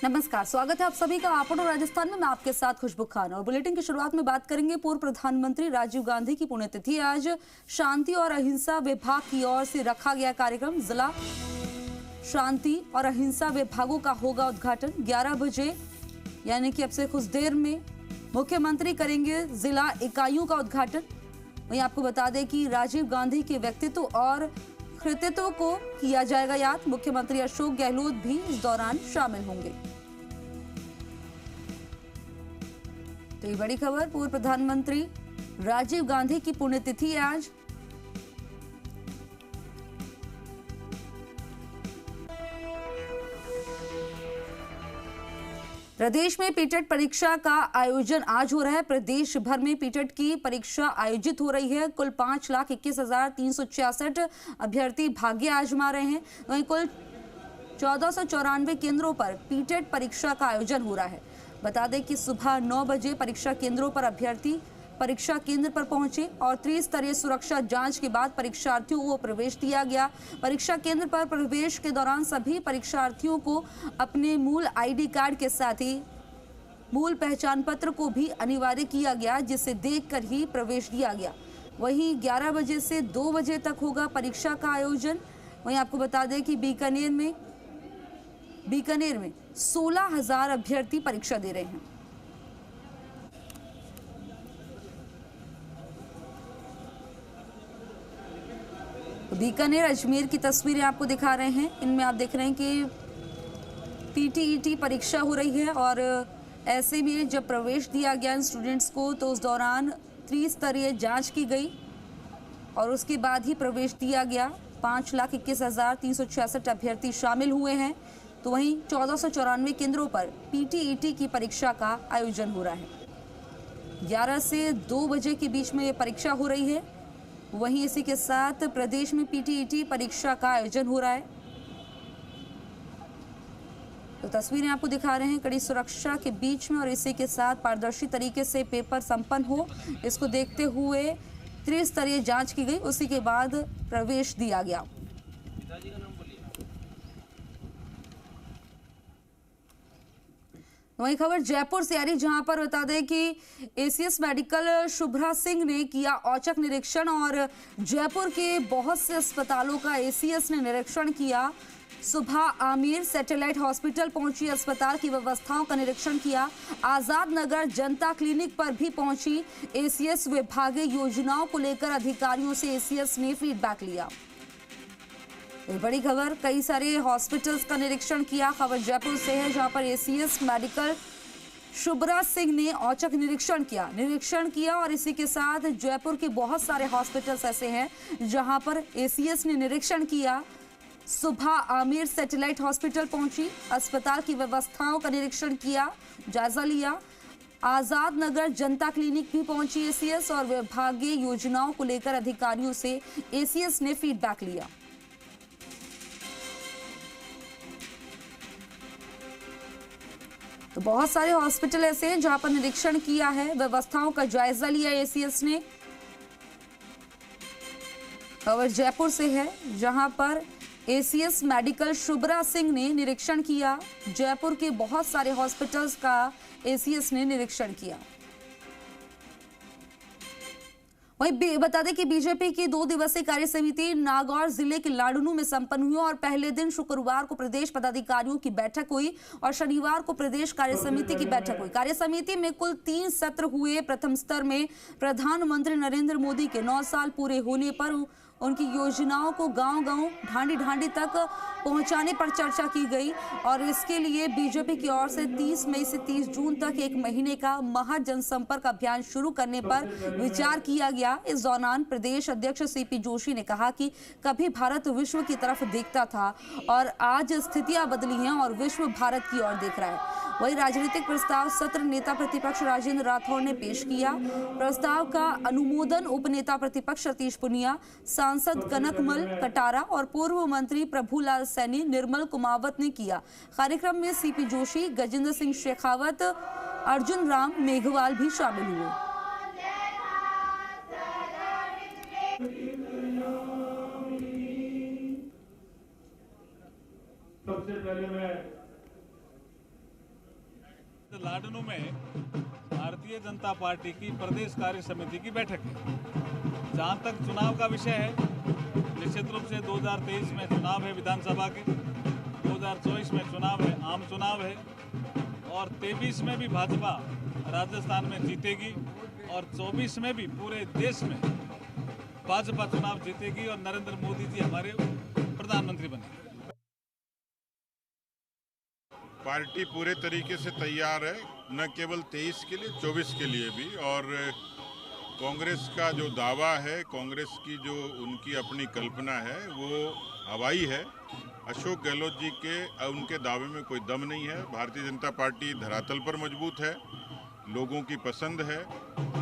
नमस्कार, स्वागत है आप सभी का आपण और राजस्थान में। मैं आपके साथ खुशबू खान और बुलेटिन की शुरुआत में बात करेंगे पूर्व प्रधानमंत्री राजीव गांधी की पुण्यतिथि। आज शांति और अहिंसा विभाग की ओर से रखा गया कार्यक्रम। जिला शांति और अहिंसा विभागों का होगा उद्घाटन 11 बजे, यानी कि अब से कुछ देर में मुख्यमंत्री करेंगे जिला इकाइयों का उद्घाटन। वहीं आपको बता दें कि राजीव गांधी के व्यक्तित्व और कृतित्व को किया जाएगा याद। मुख्यमंत्री अशोक गहलोत भी इस दौरान शामिल होंगे। तो ये बड़ी खबर, पूर्व प्रधानमंत्री राजीव गांधी की पुण्यतिथि है आज। प्रदेश में पीटेट परीक्षा का आयोजन आज हो रहा है। प्रदेश भर में पीटेट की परीक्षा आयोजित हो रही है। कुल 5,21,366 अभ्यर्थी भाग्य आजमा रहे हैं। वहीं कुल 1494 केंद्रों पर पीटेट परीक्षा का आयोजन हो रहा है। बता दें कि सुबह 9 बजे परीक्षा केंद्रों पर अभ्यर्थी परीक्षा केंद्र पर पहुंचे और त्रिस्तरीय सुरक्षा जांच के बाद परीक्षार्थियों को प्रवेश दिया गया। परीक्षा केंद्र पर प्रवेश के दौरान सभी परीक्षार्थियों को अपने मूल आईडी कार्ड के साथ ही मूल पहचान पत्र को भी अनिवार्य किया गया, जिसे देखकर ही प्रवेश दिया गया। वहीं 11 बजे से 2 बजे तक होगा परीक्षा का आयोजन। वहीं आपको बता दें कि बीकानेर में 16,000 अभ्यर्थी परीक्षा दे रहे हैं। बीकानेर अजमेर की तस्वीरें आपको दिखा रहे हैं। इनमें आप देख रहे हैं कि पीटीईटी परीक्षा हो रही है और ऐसे में जब प्रवेश दिया गया इन स्टूडेंट्स को तो उस दौरान त्रिस्तरीय जांच की गई और उसके बाद ही प्रवेश दिया गया। 5,21,366 अभ्यर्थी शामिल हुए हैं। तो वहीं 1494 केंद्रों पर पीटीईटी की परीक्षा का आयोजन हो रहा है। 11 से 2 बजे के बीच में ये परीक्षा हो रही है। वहीं इसी के साथ प्रदेश में पीटीईटी परीक्षा का आयोजन हो रहा है। तो तस्वीरें आपको दिखा रहे हैं कड़ी सुरक्षा के बीच में और इसी के साथ पारदर्शी तरीके से पेपर संपन्न हो, इसको देखते हुए त्रिस्तरीय जांच की गई, उसी के बाद प्रवेश दिया गया। वही खबर जयपुर से आ रही, जहां पर बता दें कि एसीएस मेडिकल शुभ्रा सिंह ने किया औचक निरीक्षण और जयपुर के बहुत से अस्पतालों का एसीएस ने निरीक्षण किया। सुबह आमिर सैटेलाइट हॉस्पिटल पहुंची, अस्पताल की व्यवस्थाओं का निरीक्षण किया। आजाद नगर जनता क्लिनिक पर भी पहुंची एसीएस। विभागीय योजनाओं को लेकर अधिकारियों से एसीएस ने फीडबैक लिया। ये बड़ी खबर, कई सारे हॉस्पिटल्स का निरीक्षण किया। खबर जयपुर से है, जहां पर एसीएस मेडिकल शुभ्रा सिंह ने औचक निरीक्षण किया और इसी के साथ जयपुर के बहुत सारे हॉस्पिटल्स ऐसे हैं जहां पर एसीएस ने निरीक्षण किया। सुबह आमिर सैटेलाइट हॉस्पिटल पहुंची, अस्पताल की व्यवस्थाओं का निरीक्षण किया, जायजा लिया। आजाद नगर जनता क्लिनिक भी पहुंची एसीएस और विभागीय योजनाओं को लेकर अधिकारियों से एसीएस ने फीडबैक लिया। तो बहुत सारे हॉस्पिटल ऐसे हैं जहां पर निरीक्षण किया है, व्यवस्थाओं का जायजा लिया एसीएस ने। खबर जयपुर से है, जहां पर एसीएस मेडिकल शुभ्रा सिंह ने निरीक्षण किया। जयपुर के बहुत सारे हॉस्पिटल्स का एसीएस ने निरीक्षण किया। वहीं बता दें कि बीजेपी की 2 दिवसीय कार्य समिति नागौर जिले के लाडनू में संपन्न हुई और पहले दिन शुक्रवार को प्रदेश पदाधिकारियों की बैठक हुई और शनिवार को प्रदेश कार्य समिति की बैठक हुई। कार्य समिति में कुल 3 सत्र हुए। प्रथम स्तर में प्रधानमंत्री नरेंद्र मोदी के 9 साल पूरे होने पर उनकी योजनाओं को गांव-गांव, ढांडी-ढांडी तक पहुंचाने पर चर्चा की गई और इसके लिए बीजेपी की ओर से 30 मई से 30 जून तक 1 महीने का महा जनसंपर्क अभियान शुरू करने पर विचार किया गया। इस दौरान प्रदेश अध्यक्ष सीपी जोशी ने कहा कि कभी भारत विश्व की तरफ देखता था और आज स्थितियां बदली हैं और विश्व भारत की ओर देख रहा है। वही राजनीतिक प्रस्ताव सत्र नेता प्रतिपक्ष राजेंद्र राठौड़ ने पेश किया। प्रस्ताव का अनुमोदन उपनेता प्रतिपक्ष सतीश पुनिया, सांसद कनकमल कटारा और पूर्व मंत्री प्रभुलाल सैनी, निर्मल कुमावत ने किया। कार्यक्रम में सीपी जोशी, गजेंद्र सिंह शेखावत, अर्जुन राम मेघवाल भी शामिल हुए। सबसे पहले मैं लाडनू में भारतीय जनता पार्टी की प्रदेश कार्य समिति की बैठक है। जहां तक चुनाव का विषय है, निश्चित रूप से 2023 में चुनाव है विधानसभा के, 2024 में चुनाव है, आम चुनाव है, और 23 में भी भाजपा राजस्थान में जीतेगी और 24 में भी पूरे देश में भाजपा चुनाव जीतेगी और नरेंद्र मोदी जी हमारे प्रधानमंत्री बनेंगे। पार्टी पूरे तरीके से तैयार है, न केवल 23 के लिए, 24 के लिए भी। और कांग्रेस का जो दावा है, कांग्रेस की जो उनकी अपनी कल्पना है, वो हवाई है। अशोक गहलोत जी के उनके दावे में कोई दम नहीं है। भारतीय जनता पार्टी धरातल पर मजबूत है, लोगों की पसंद है।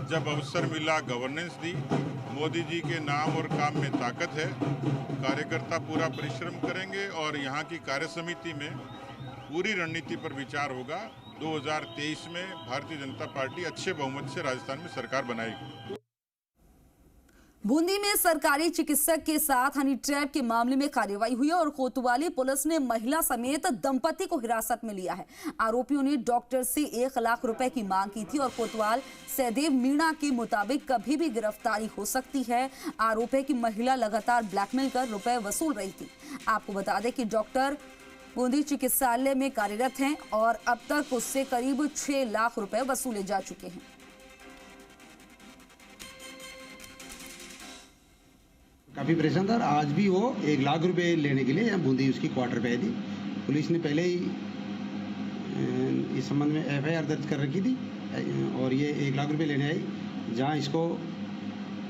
जब अवसर मिला गवर्नेंस दी। मोदी जी के नाम और काम में ताकत है। कार्यकर्ता पूरा परिश्रम करेंगे और यहाँ की कार्य समिति में पूरी रणनीति पर विचार होगा। 2023 में भारतीय जनता पार्टी अच्छे बहुमत से राजस्थान में सरकार बनाएगी। बूंदी में सरकारी चिकित्सक के साथ हनी ट्रैप के मामले में कार्रवाई हुई और कोतवाली पुलिस ने महिला समेत दंपति को हिरासत में लिया है। आरोपियों ने डॉक्टर से 1 लाख रुपए की मांग की थी और कोतवाल सहदेव मीणा के मुताबिक कभी भी गिरफ्तारी हो सकती है। आरोप है कि महिला लगातार ब्लैकमेल कर रुपए वसूल रही थी। आपको बता दें कि डॉक्टर बूंदी चिकित्सालय में कार्यरत हैं और अब तक उससे करीब 6 लाख रुपए वसूले जा चुके हैं। काफ़ी परेशान था। आज भी वो 1 लाख रुपए लेने के लिए यहाँ बूंदी उसकी क्वार्टर पे आई थी। पुलिस ने पहले ही इस संबंध में FIR दर्ज कर रखी थी और ये 1 लाख रुपए लेने आई, जहाँ इसको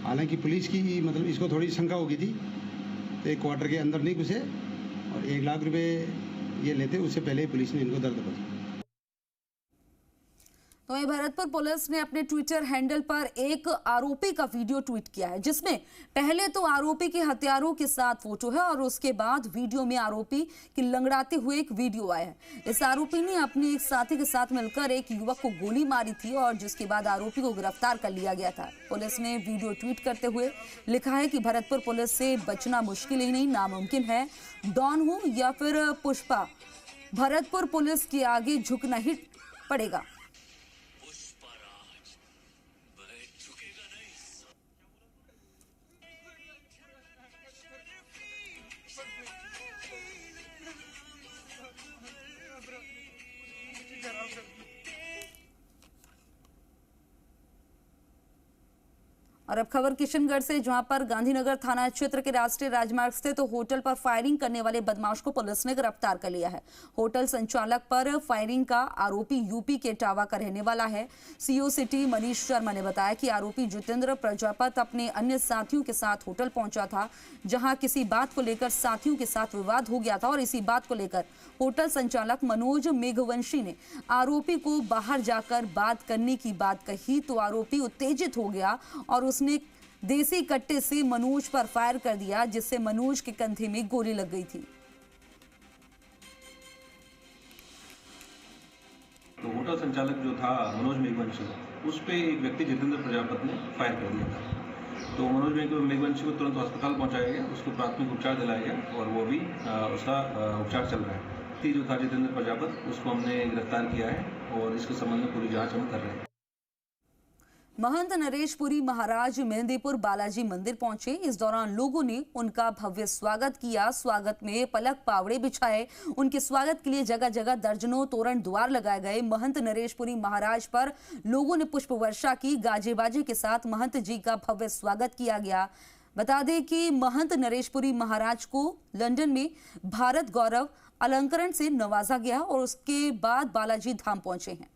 हालांकि पुलिस की मतलब इसको थोड़ी शंका हो गई थी, तो एक क्वार्टर के अंदर नहीं घुसे और 1 लाख रुपए ये लेते, उससे पहले ही पुलिस ने इनको दर्द दबोचा। तो वहीं भरतपुर पुलिस ने अपने ट्विटर हैंडल पर एक आरोपी का वीडियो ट्वीट किया है, जिसमें पहले तो आरोपी के हथियारों के साथ फोटो है और उसके बाद वीडियो में आरोपी की लंगड़ाते हुए एक वीडियो आया है। इस आरोपी ने अपने एक साथी के साथ मिलकर एक युवक को गोली मारी थी और जिसके बाद आरोपी को गिरफ्तार कर लिया गया था। पुलिस ने वीडियो ट्वीट करते हुए लिखा है कि भरतपुर पुलिस से बचना मुश्किल ही नहीं नामुमकिन है। डॉन हूं या फिर पुष्पा, भरतपुर पुलिस के आगे झुकना ही पड़ेगा। और अब खबर किशनगढ़ से, जहां पर गांधीनगर थाना क्षेत्र के राष्ट्रीय राजमार्ग स्थित होटल पर फायरिंग करने वाले बदमाश को पुलिस ने गिरफ्तार कर लिया है। होटल संचालक पर फायरिंग का आरोपी यूपी के इटावा का रहने वाला है। CO सिटी मनीष शर्मा ने बताया कि आरोपी जितेंद्र प्रजापत अपने अन्य साथियों के साथ होटल पहुंचा था, जहां किसी बात को लेकर साथियों के साथ विवाद हो गया था और इसी बात को लेकर होटल संचालक मनोज मेघवंशी ने आरोपी को बाहर जाकर बात करने की बात कही तो आरोपी उत्तेजित हो गया और उसने देसी कट्टे से मनोज पर फायर कर दिया, जिससे मनोज के कंधे में गोली लग गई थी। तो होटल संचालक जो था मनोज मेघवंशी, उस पे एक व्यक्ति जितेंद्र प्रजापत ने फायर कर दिया था। तो मनोज मेघवंशी को तुरंत अस्पताल पहुंचाया गया, उसको प्राथमिक उपचार दिलाया गया और वो भी उसका उपचार चल रहा है। जो था जितेंद्र प्रजापत, उसको हमने गिरफ्तार किया है और इसके संबंध में पूरी जांच हम कर रहे हैं। महंत नरेशपुरी महाराज मेहंदीपुर बालाजी मंदिर पहुंचे। इस दौरान लोगों ने उनका भव्य स्वागत किया। स्वागत में पलक पावड़े बिछाए। उनके स्वागत के लिए जगह जगह दर्जनों तोरण द्वार लगाए गए। महंत नरेशपुरी महाराज पर लोगों ने पुष्प वर्षा की। गाजे बाजे के साथ महंत जी का भव्य स्वागत किया गया। बता दें कि महंत नरेशपुरी महाराज को लंदन में भारत गौरव अलंकरण से नवाजा गया और उसके बाद बालाजी धाम पहुंचे हैं।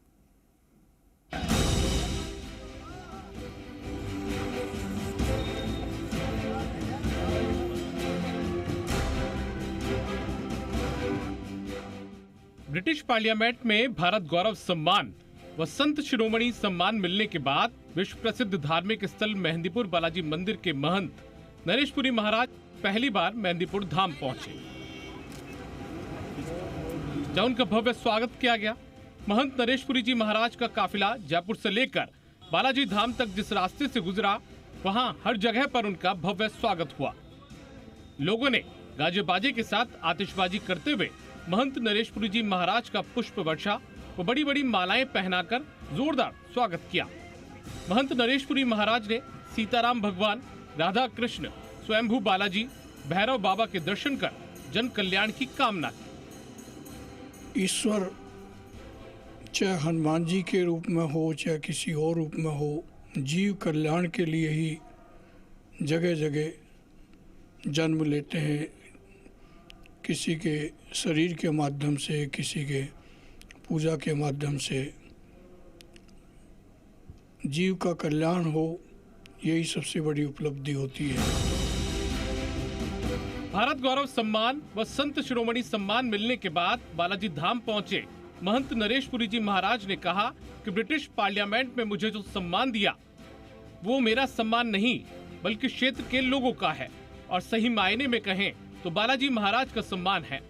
ब्रिटिश पार्लियामेंट में भारत गौरव सम्मान व संत शिरोमणि सम्मान मिलने के बाद विश्व प्रसिद्ध धार्मिक स्थल मेहंदीपुर बालाजी मंदिर के महंत नरेशपुरी महाराज पहली बार मेहंदीपुर धाम पहुंचे, जहां उनका भव्य स्वागत किया गया। महंत नरेशपुरी जी महाराज का काफिला जयपुर से लेकर बालाजी धाम तक जिस रास्ते से गुजरा, वहां हर जगह पर उनका भव्य स्वागत हुआ। लोगों ने गाजे बाजे के साथ आतिशबाजी करते हुए महंत नरेशपुरी जी महाराज का पुष्प वर्षा व बड़ी बड़ी मालाएं पहनाकर जोरदार स्वागत किया। महंत नरेशपुरी महाराज ने सीताराम भगवान, राधा कृष्ण, स्वयंभू बालाजी, भैरव बाबा के दर्शन कर जन कल्याण की कामना की। ईश्वर चाहे हनुमान जी के रूप में हो चाहे किसी और रूप में हो, जीव कल्याण के लिए ही जगह जगह जन्म लेते हैं। किसी के शरीर के माध्यम से, किसी के पूजा के माध्यम से जीव का कल्याण हो, यही सबसे बड़ी उपलब्धि होती है। भारत गौरव सम्मान व संत शिरोमणि सम्मान मिलने के बाद बालाजी धाम पहुंचे महंत नरेशपुरी जी महाराज ने कहा कि ब्रिटिश पार्लियामेंट में मुझे जो सम्मान दिया वो मेरा सम्मान नहीं बल्कि क्षेत्र के लोगों का है, और सही मायने में कहें तो बालाजी महाराज का सम्मान है।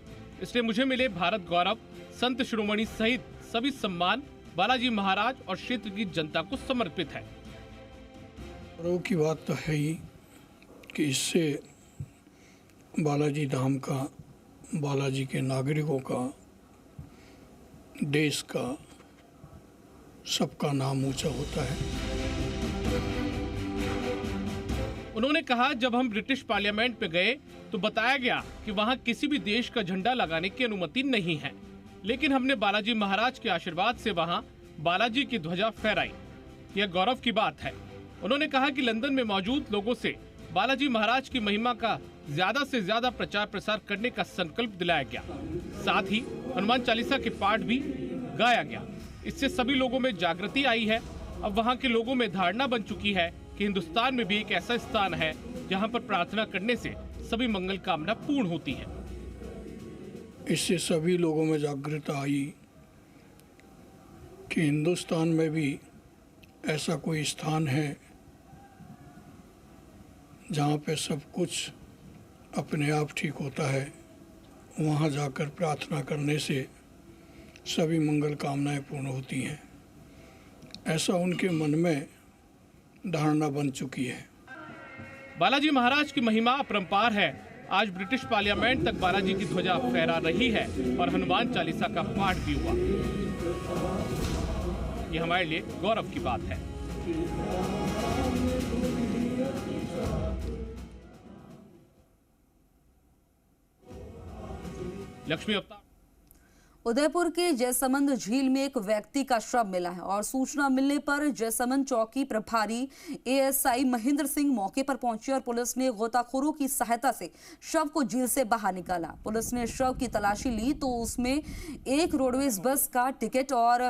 इसलिए मुझे मिले भारत गौरव, संत शिरोमणि सहित सभी सम्मान बालाजी महाराज और क्षेत्र की जनता को समर्पित है। गौरव की बात तो है ही कि इससे बालाजी धाम का, बालाजी के नागरिकों का, देश का, सबका नाम ऊंचा होता है। उन्होंने कहा, जब हम ब्रिटिश पार्लियामेंट में गए तो बताया गया कि वहां किसी भी देश का झंडा लगाने की अनुमति नहीं है, लेकिन हमने बालाजी महाराज के आशीर्वाद से वहां बालाजी की ध्वजा फहराई। यह गौरव की बात है। उन्होंने कहा कि लंदन में मौजूद लोगों से बालाजी महाराज की महिमा का ज्यादा से ज्यादा प्रचार प्रसार करने का संकल्प दिलाया गया। साथ ही हनुमान चालीसा के पाठ भी गाया गया। इससे सभी लोगों में जागृति आई है। अब वहां के लोगों में धारणा बन चुकी है कि हिंदुस्तान में भी एक ऐसा स्थान है जहां पर प्रार्थना करने से सभी मंगल कामना पूर्ण होती है। इससे सभी लोगों में जागृति आई कि हिंदुस्तान में भी ऐसा कोई स्थान है जहाँ पे सब कुछ अपने आप ठीक होता है। वहाँ जाकर प्रार्थना करने से सभी मंगल कामनाएं पूर्ण होती हैं। ऐसा उनके मन में धारणा बन चुकी है। बालाजी महाराज की महिमा अपरंपार है। आज ब्रिटिश पार्लियामेंट तक बालाजी की ध्वजा फहरा रही है और हनुमान चालीसा का पाठ भी हुआ। ये हमारे लिए गौरव की बात है। लक्ष्मी अवतार। उदयपुर के जयसमंद झील में एक व्यक्ति का शव मिला है और सूचना मिलने पर जयसमंद चौकी प्रभारी एएसआई महेंद्र सिंह मौके पर पहुंचे और पुलिस ने गोताखोरों की सहायता से शव को झील से बाहर निकाला। पुलिस ने शव की तलाशी ली तो उसमें एक रोडवेज बस का टिकट और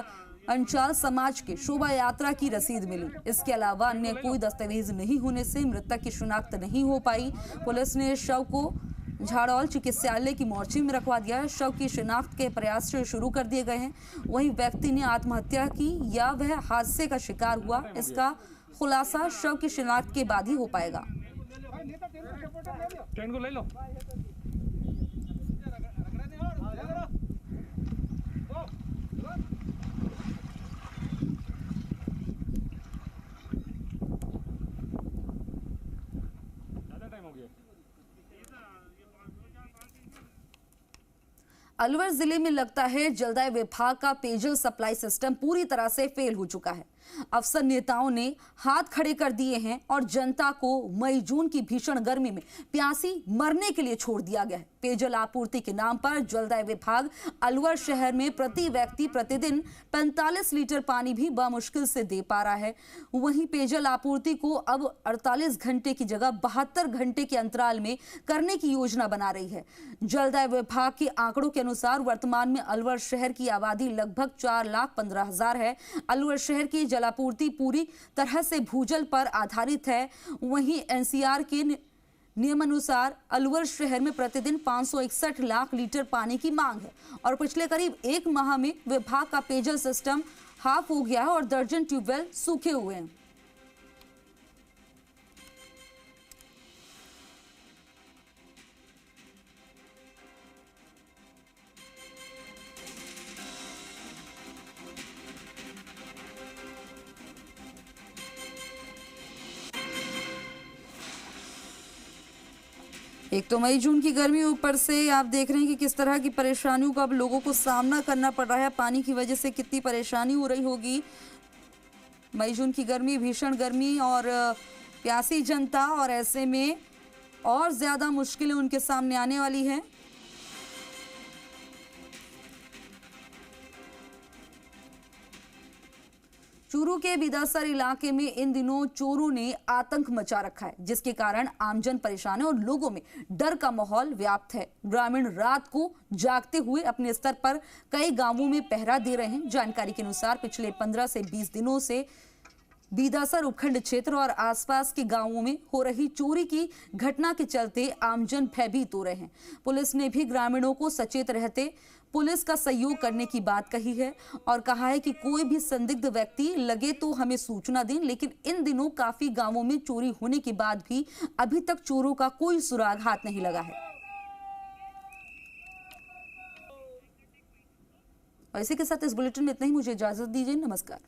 अंचाल समाज के शोभा यात्रा की रसीद मिली। इसके अलावा अन्य कोई दस्तावेज नहीं होने से मृतक की शिनाख्त नहीं हो पाई। पुलिस ने शव को झाड़ौल चिकित्सालय की मोर्चरी में रखवा दिया है। शव की शिनाख्त के प्रयास शुरू कर दिए गए हैं। वहीं व्यक्ति ने आत्महत्या की या वह हादसे का शिकार हुआ, इसका खुलासा शव की शिनाख्त के बाद ही हो पाएगा। अलवर जिले में लगता है जलदाय विभाग का पेयजल सप्लाई सिस्टम पूरी तरह से फेल हो चुका है। अफसर नेताओं ने हाथ खड़े कर दिए हैं और जनता को मई जून की भीषण गर्मी में प्यासी मरने के लिए छोड़ दिया गया है। पेयजल आपूर्ति के नाम पर जलदाय विभाग अलवर शहर में प्रति व्यक्ति प्रतिदिन 45 लीटर पानी भी बमुश्किल से दे पा रहा है। वहीं पेयजल आपूर्ति को अब 48 घंटे की जगह 72 घंटे के अंतराल में करने की योजना बना रही है। जलदाय विभाग के आंकड़ों के अनुसार वर्तमान में अलवर शहर की आबादी लगभग 4,15,000 है। अलवर शहर की जलापूर्ति पूरी तरह से भूजल पर आधारित है। वहीं एनसीआर के नियमानुसार अलवर शहर में प्रतिदिन 561 लाख लीटर पानी की मांग है और पिछले करीब एक माह में विभाग का पेयजल सिस्टम हाफ हो गया है और दर्जन ट्यूबवेल सूखे हुए हैं। एक तो मई जून की गर्मी, ऊपर से आप देख रहे हैं कि किस तरह की परेशानियों का अब लोगों को सामना करना पड़ रहा है। पानी की वजह से कितनी परेशानी हो रही होगी। मई जून की गर्मी, भीषण गर्मी और प्यासी जनता, और ऐसे में और ज्यादा मुश्किलें उनके सामने आने वाली हैं। चूरू के बिदासर इलाके में इन दिनों चोरों ने आतंक मचा रखा है, जिसके कारण आमजन परेशान है और लोगों में डर का माहौल व्याप्त है। ग्रामीण रात को जागते हुए अपने स्तर पर कई गांवों में पहरा दे रहे हैं। जानकारी के अनुसार पिछले 15 से 20 दिनों से बिदासर उपखंड क्षेत्र और आसपास के गांवों में हो रही चोरी की घटना के चलते आमजन भयभीत हो रहे हैं। पुलिस ने भी ग्रामीणों को सचेत रहते पुलिस का सहयोग करने की बात कही है और कहा है कि कोई भी संदिग्ध व्यक्ति लगे तो हमें सूचना दें। लेकिन इन दिनों काफी गांवों में चोरी होने के बाद भी अभी तक चोरों का कोई सुराग हाथ नहीं लगा है। और इसी के साथ इस बुलेटिन में इतना ही। मुझे इजाजत दीजिए। नमस्कार।